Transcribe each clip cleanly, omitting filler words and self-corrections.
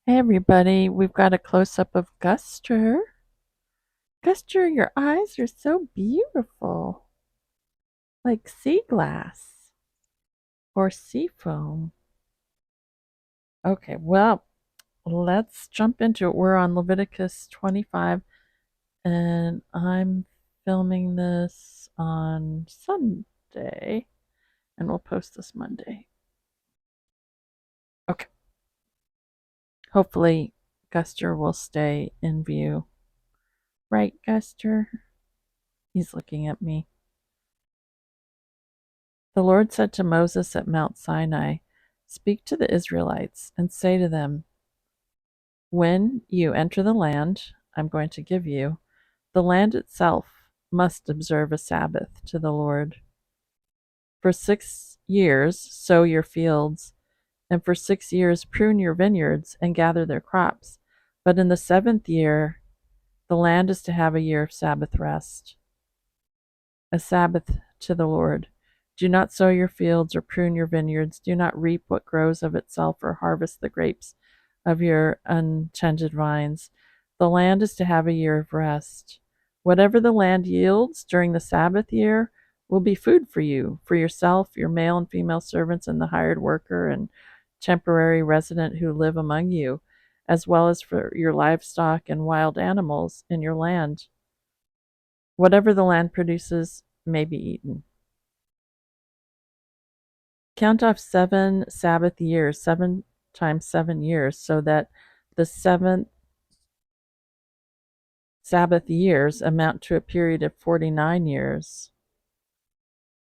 Hey everybody, we've got a close-up of Guster. Guster, your eyes are so beautiful, like sea glass or sea foam. Okay, well, let's jump into it. We're on Leviticus 25, and I'm filming this on Sunday, and we'll post this Monday. Okay, hopefully Guster will stay in view. Right, Guster? He's looking at me. The Lord said to Moses at Mount Sinai, "Speak to the Israelites and say to them, when you enter the land I'm going to give you, the land itself must observe a Sabbath to the Lord. For 6 years sow your fields, and for 6 years prune your vineyards and gather their crops. But in the seventh year the land is to have a year of Sabbath rest, a Sabbath to the Lord. Do not sow your fields or prune your vineyards. Do not reap what grows of itself or harvest the grapes of your untended vines. The land is to have a year of rest. Whatever the land yields during the Sabbath year will be food for you, for yourself, your male and female servants, and the hired worker and temporary resident who live among you, as well as for your livestock and wild animals in your land. Whatever the land produces may be eaten. Count off 7 Sabbath years, 7 times 7 years, so that the 7 Sabbath years amount to a period of 49 years.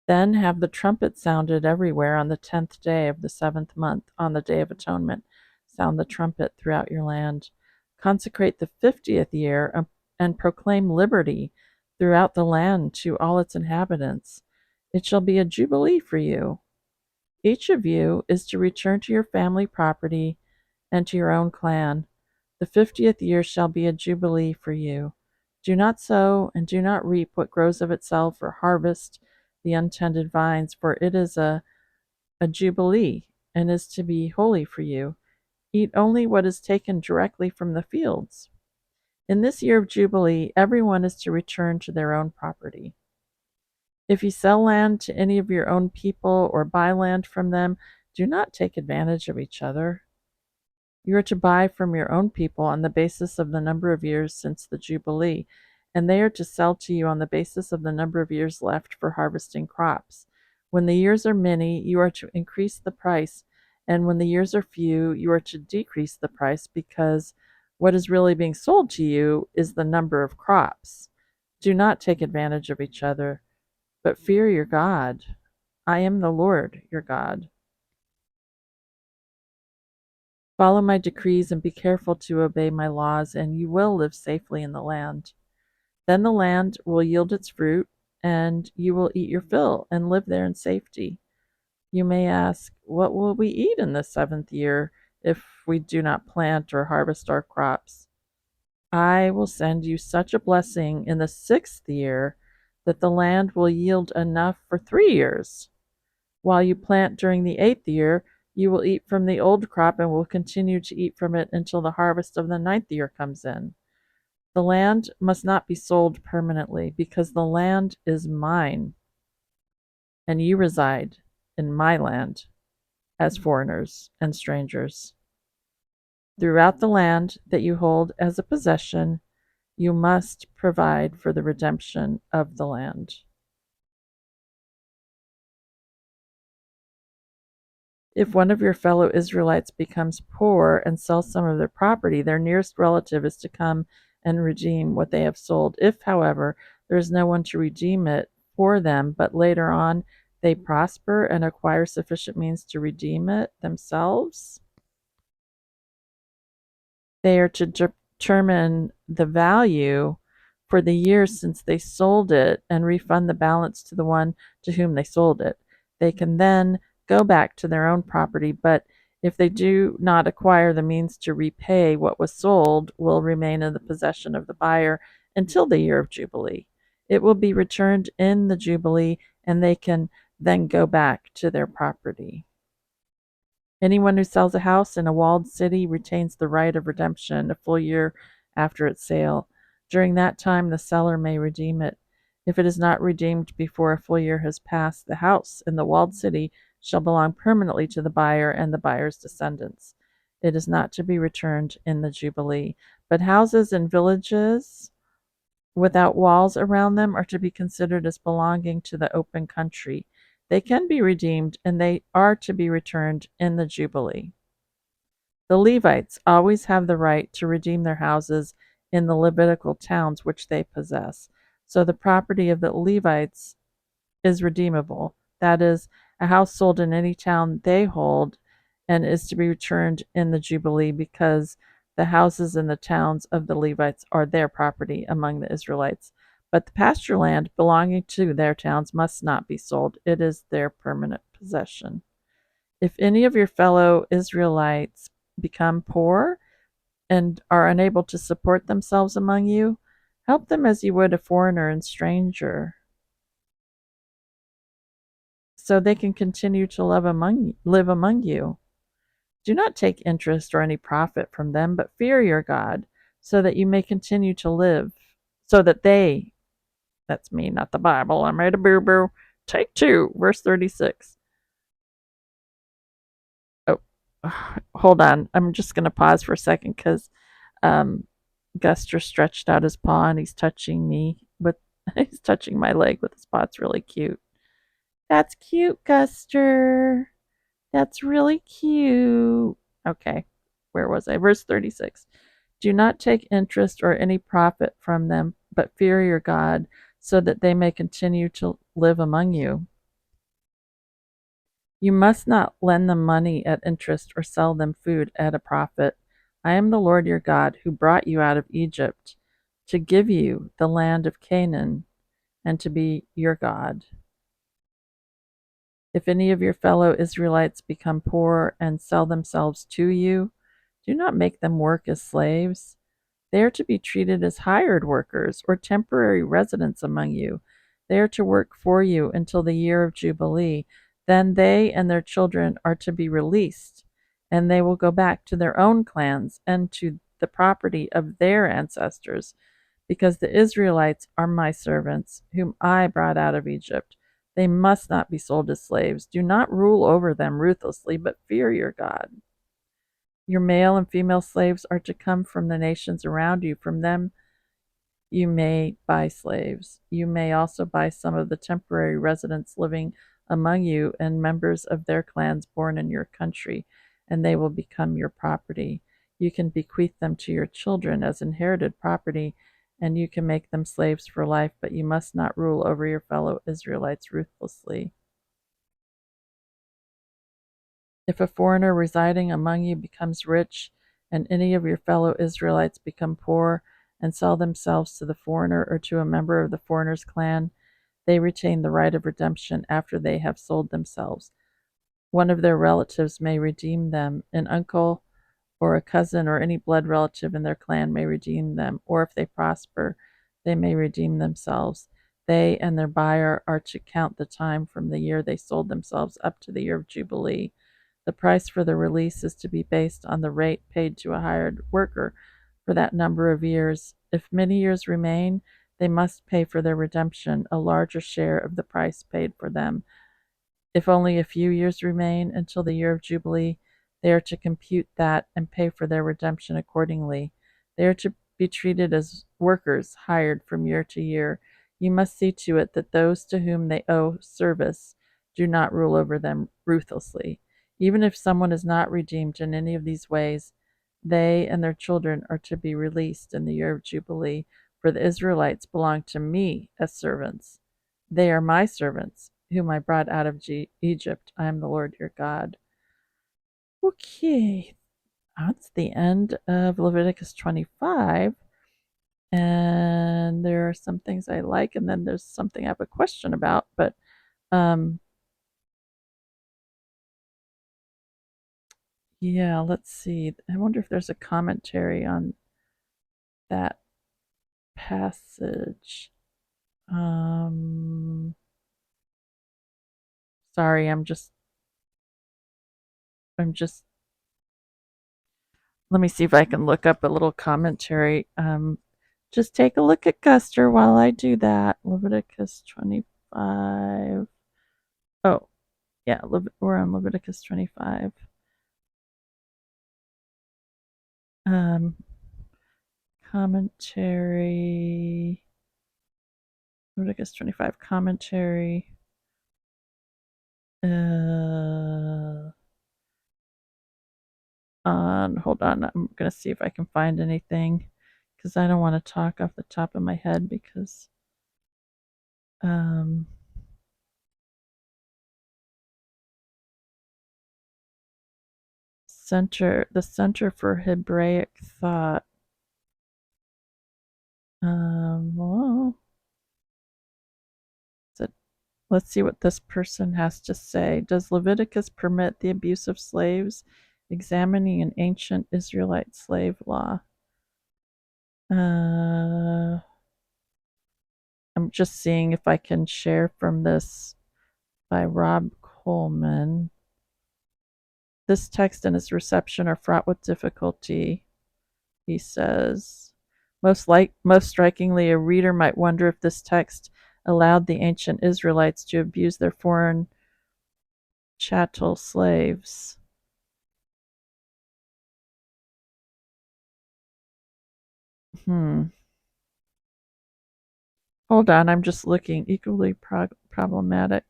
Then have the trumpet sounded everywhere on the 10th day of the 7th month, on the Day of Atonement. Sound the trumpet throughout your land. Consecrate the 50th year and proclaim liberty throughout the land to all its inhabitants. It shall be a jubilee for you. Each of you is to return to your family property and to your own clan. The 50th year shall be a jubilee for you. Do not sow and do not reap what grows of itself, or harvest the untended vines, for it is a jubilee and is to be holy for you. Eat only what is taken directly from the fields. In this year of jubilee, everyone is to return to their own property. If you sell land to any of your own people or buy land from them, do not take advantage of each other. You are to buy from your own people on the basis of the number of years since the Jubilee, and they are to sell to you on the basis of the number of years left for harvesting crops. When the years are many, you are to increase the price, and when the years are few, you are to decrease the price, because what is really being sold to you is the number of crops. Do not take advantage of each other, but fear your God. I am the Lord your God. Follow my decrees and be careful to obey my laws, and you will live safely in the land. Then the land will yield its fruit, and you will eat your fill and live there in safety. You may ask, what will we eat in the seventh year if we do not plant or harvest our crops? I will send you such a blessing in the sixth year that the land will yield enough for 3 years. While you plant during the 8th year, you will eat from the old crop and will continue to eat from it until the harvest of the 9th year comes in. The land must not be sold permanently, because the land is mine, and you reside in my land as foreigners and strangers. Throughout the land that you hold as a possession, you must provide for the redemption of the land. If one of your fellow Israelites becomes poor and sells some of their property, their nearest relative is to come and redeem what they have sold. If, however, there is no one to redeem it for them, but later on they prosper and acquire sufficient means to redeem it themselves, they are to determine the value for the year since they sold it and refund the balance to the one to whom they sold it. They can then go back to their own property, but if they do not acquire the means to repay, what was sold will remain in the possession of the buyer until the year of Jubilee. It will be returned in the Jubilee, and they can then go back to their property. Anyone who sells a house in a walled city retains the right of redemption a full year after its sale. During that time, the seller may redeem it. If it is not redeemed before a full year has passed, the house in the walled city shall belong permanently to the buyer and the buyer's descendants. It is not to be returned in the Jubilee. But houses in villages without walls around them are to be considered as belonging to the open country. They can be redeemed, and they are to be returned in the Jubilee. The Levites always have the right to redeem their houses in the Levitical towns which they possess. So the property of the Levites is redeemable. That is, a house sold in any town they hold and is to be returned in the Jubilee, because the houses in the towns of the Levites are their property among the Israelites. But the pasture land belonging to their towns must not be sold. It is their permanent possession. If any of your fellow Israelites become poor and are unable to support themselves among you, help them as you would a foreigner and stranger, so they can continue to live among you. Do not take interest or any profit from them, but fear your God, so that you may continue to live, so that they, that's me, not the Bible, I made a boo boo. Take two, verse 36. Oh, hold on. I'm just going to pause for a second because um, Guster stretched out his paw and he's touching me with, he's touching my leg with his paw. It's really cute. That's cute, Guster. That's really cute. Okay, where was I? Verse 36. Do not take interest or any profit from them, but fear your God, so that they may continue to live among you. You must not lend them money at interest or sell them food at a profit. I am the Lord your God, who brought you out of Egypt to give you the land of Canaan and to be your God. If any of your fellow Israelites become poor and sell themselves to you, do not make them work as slaves. They are to be treated as hired workers or temporary residents among you. They are to work for you until the year of Jubilee. Then they and their children are to be released, and they will go back to their own clans and to the property of their ancestors, because the Israelites are my servants, whom I brought out of Egypt. They must not be sold as slaves. Do not rule over them ruthlessly, but fear your God. Your male and female slaves are to come from the nations around you. From them you may buy slaves. You may also buy some of the temporary residents living among you and members of their clans born in your country, and they will become your property. You can bequeath them to your children as inherited property, and you can make them slaves for life, but you must not rule over your fellow Israelites ruthlessly. If a foreigner residing among you becomes rich, and any of your fellow Israelites become poor and sell themselves to the foreigner or to a member of the foreigner's clan, they retain the right of redemption after they have sold themselves. One of their relatives may redeem them. An uncle or a cousin or any blood relative in their clan may redeem them, or if they prosper, they may redeem themselves. They and their buyer are to count the time from the year they sold themselves up to the year of Jubilee. The price for the release is to be based on the rate paid to a hired worker for that number of years. If many years remain, they must pay for their redemption a larger share of the price paid for them. If only a few years remain until the year of Jubilee, they are to compute that and pay for their redemption accordingly. They are to be treated as workers hired from year to year. You must see to it that those to whom they owe service do not rule over them ruthlessly. Even if someone is not redeemed in any of these ways, they and their children are to be released in the year of Jubilee, for the Israelites belong to me as servants. They are my servants, whom I brought out of Egypt. I am the Lord your God. Okay, that's the end of Leviticus 25. And there are some things I like, and then there's something I have a question about. But um, yeah, let's see. I wonder if there's a commentary on that passage. Um, sorry, I'm just I'm just, let me see if I can look up a little commentary. Just take a look at Guster while I do that. Leviticus 25. Oh, yeah, we're on Leviticus 25. Um, commentary. Leviticus 25 commentary. Hold on, I'm gonna see if I can find anything because I don't want to talk off the top of my head because um the Center for Hebraic Thought. Well, let's see what this person has to say. Does Leviticus permit the abuse of slaves? Examining an ancient Israelite slave law. I'm just seeing if I can share from this by Rob Coleman. This text and its reception are fraught with difficulty, he says. Most strikingly, a reader might wonder if this text allowed the ancient Israelites to abuse their foreign chattel slaves. Hmm. Hold on, I'm just looking. Equally problematic.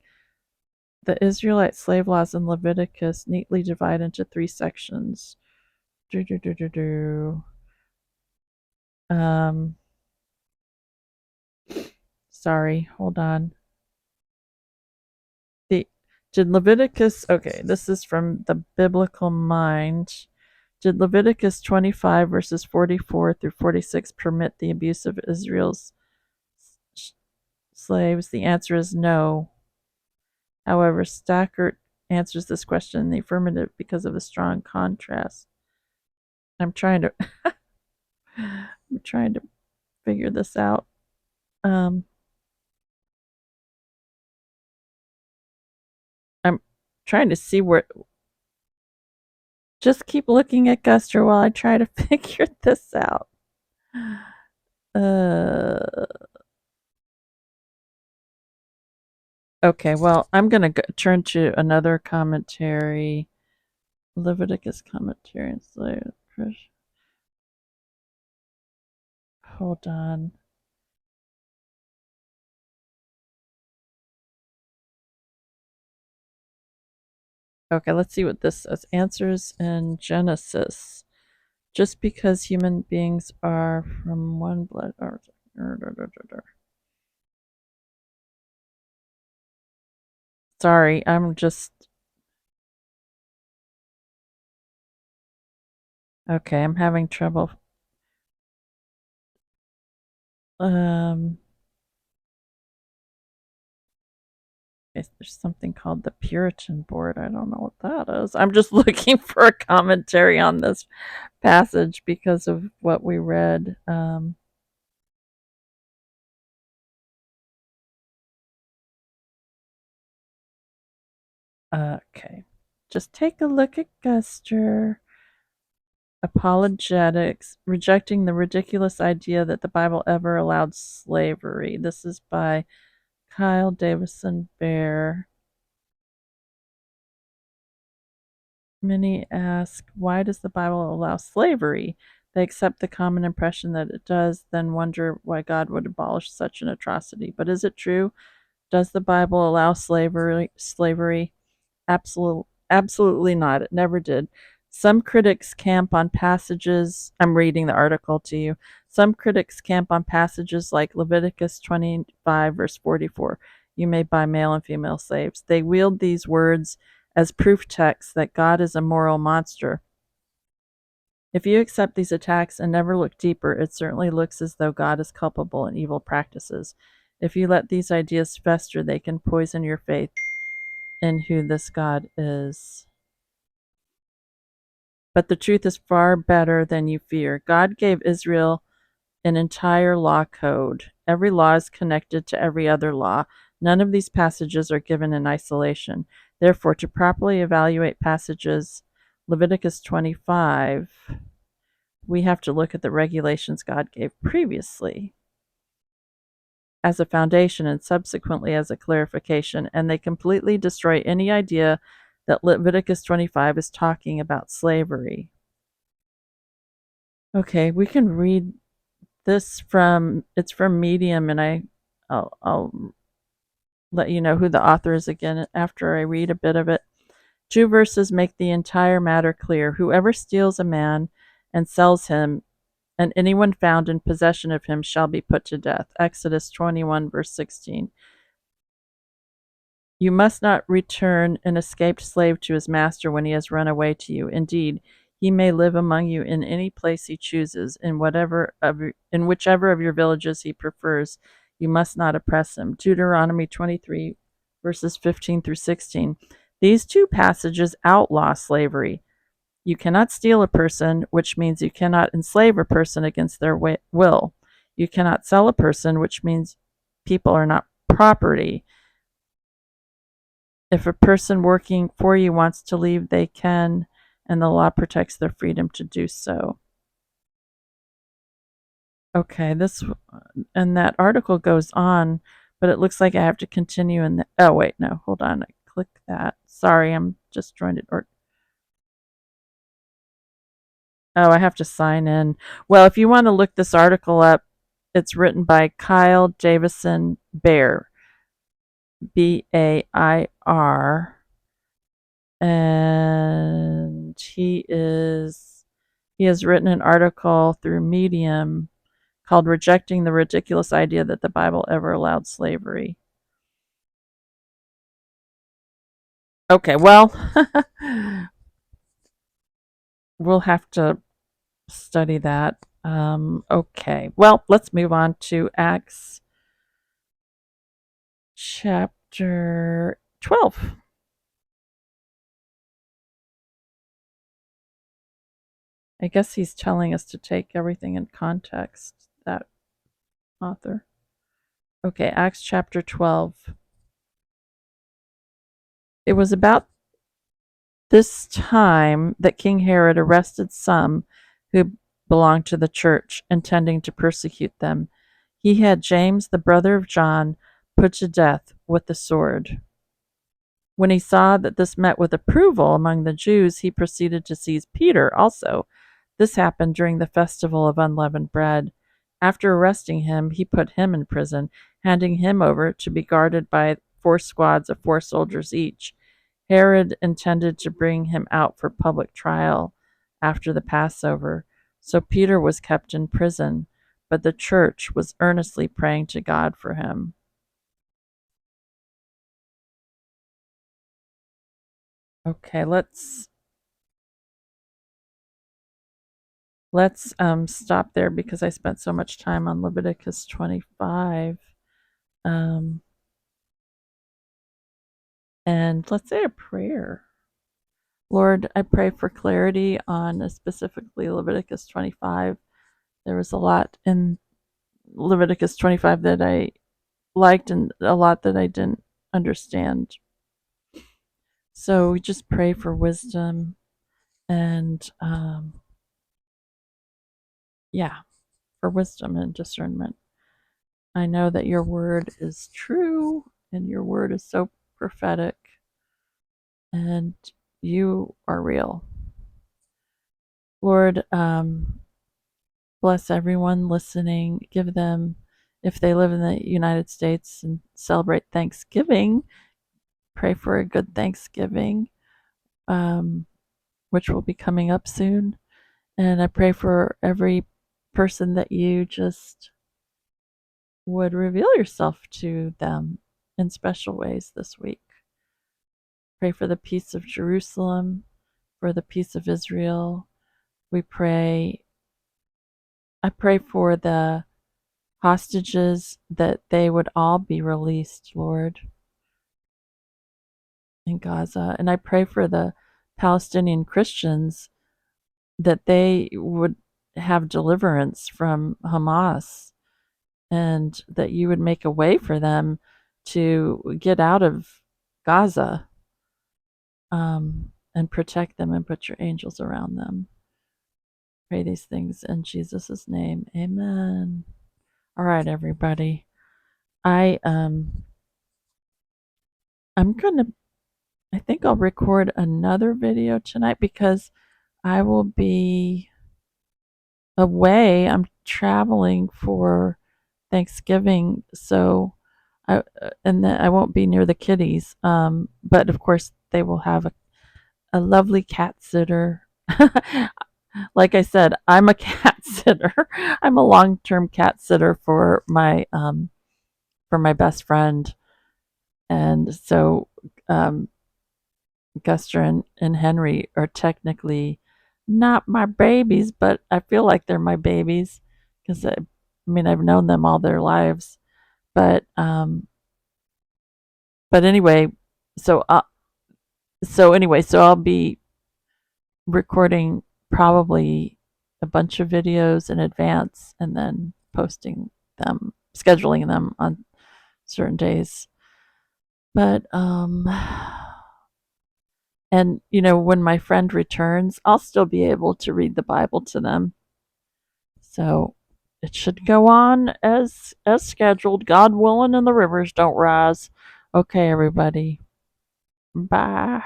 The Israelite slave laws in Leviticus neatly divide into 3 sections. Do, do, do, do, do. Um, sorry, hold on. The did Leviticus, okay, this is from the Biblical Mind. Did Leviticus 25 verses 44 through 46 permit the abuse of Israel's slaves? The answer is no. However, Stackert answers this question in the affirmative because of the strong contrast. I'm trying to I'm trying to figure this out. Um, I'm trying to see where. Just keep looking at Guster while I try to figure this out. Uh, okay, well, I'm going to turn to another commentary. Leviticus commentary and slave. Hold on. Okay, let's see what this says. Answers in Genesis. Just because human beings are from one blood. Sorry, I'm just. Okay, I'm having trouble. Um, there's something called the Puritan Board. I don't know what that is. I'm just looking for a commentary on this passage because of what we read. Okay, just take a look at Guster. Apologetics, rejecting the ridiculous idea that the Bible ever allowed slavery. This is by Kyle Davison Bear. Many ask, why does the Bible allow slavery? They accept the common impression that it does, then wonder why God would abolish such an atrocity. But is it true? Does the Bible allow slavery? Absolutely not. It never did. Some critics camp on passages. I'm reading the article to you. Some critics camp on passages like Leviticus 25, verse 44. You may buy male and female slaves. They wield these words as proof texts that God is a moral monster. If you accept these attacks and never look deeper, it certainly looks as though God is culpable in evil practices. If you let these ideas fester, they can poison your faith in who this God is. But the truth is far better than you fear. God gave Israel an entire law code. Every law is connected to every other law. None of these passages are given in isolation. Therefore, to properly evaluate passages Leviticus 25, we have to look at the regulations God gave previously as a foundation and subsequently as a clarification, and they completely destroy any idea that Leviticus 25 is talking about slavery. Okay, we can read this it's from Medium, and I'll let you know who the author is again after I read a bit of it. 2 verses make the entire matter clear. Whoever steals a man and sells him, and anyone found in possession of him shall be put to death. Exodus 21, verse 16. You must not return an escaped slave to his master when he has run away to you. Indeed, he may live among you in any place he chooses, in whichever of your villages he prefers. You must not oppress him. Deuteronomy 23, verses 15 through 16. These 2 passages outlaw slavery. You cannot steal a person, which means you cannot enslave a person against their will. You cannot sell a person, which means people are not property. If a person working for you wants to leave, they can, and the law protects their freedom to do so. Okay, and that article goes on, but it looks like I have to continue in the, oh wait, no, hold on, I clicked that. Sorry, I'm just trying to, oh, I have to sign in. Well, if you want to look this article up, it's written by Kyle Davison Bair, Bair, and he has written an article through Medium called Rejecting the Ridiculous Idea That the Bible Ever Allowed Slavery. Okay, well, we'll have to study that. Okay, well, let's move on to Acts chapter 12. I guess he's telling us to take everything in context, that author. Okay, Acts chapter 12. It was about this time that King Herod arrested some who belonged to the church, intending to persecute them. He had James, the brother of John, put to death with the sword. When he saw that this met with approval among the Jews, he proceeded to seize Peter also. This happened during the festival of unleavened bread. After arresting him, he put him in prison, handing him over to be guarded by 4 squads of 4 soldiers each. Herod intended to bring him out for public trial after the Passover, so Peter was kept in prison, but the church was earnestly praying to God for him. Okay, let's stop there because I spent so much time on Leviticus 25. Um, and let's say a prayer. Lord, I pray for clarity on specifically Leviticus 25. There was a lot in Leviticus 25 that I liked and a lot that I didn't understand. So we just pray for wisdom and, yeah, for wisdom and discernment. I know that your word is true and your word is so prophetic and you are real. Lord, bless everyone listening. Give them, if they live in the United States and celebrate Thanksgiving, pray for a good Thanksgiving, which will be coming up soon. And I pray for every person that you just would reveal yourself to them in special ways this week. Pray for the peace of Jerusalem, for the peace of Israel. I pray for the hostages that they would all be released, Lord, in Gaza. And I pray for the Palestinian Christians that they would have deliverance from Hamas and that you would make a way for them to get out of Gaza. and protect them and put your angels around them. Pray these things in Jesus' name. Amen. All right, everybody. I'm gonna I think I'll record another video tonight because I will be away. I'm traveling for Thanksgiving, so and then I won't be near the kiddies. But of course they will have a lovely cat sitter. Like I said, I'm a cat sitter. I'm a long-term cat sitter for my best friend, and so Guster and Henry are technically not my babies, but I feel like they're my babies because I mean I've known them all their lives. But anyway, so so I'll be recording probably a bunch of videos in advance and then posting them, scheduling them on certain days. But and when my friend returns, I'll still be able to read the Bible to them. So it should go on as scheduled, God willing, and the rivers don't rise. Okay, everybody. Bye.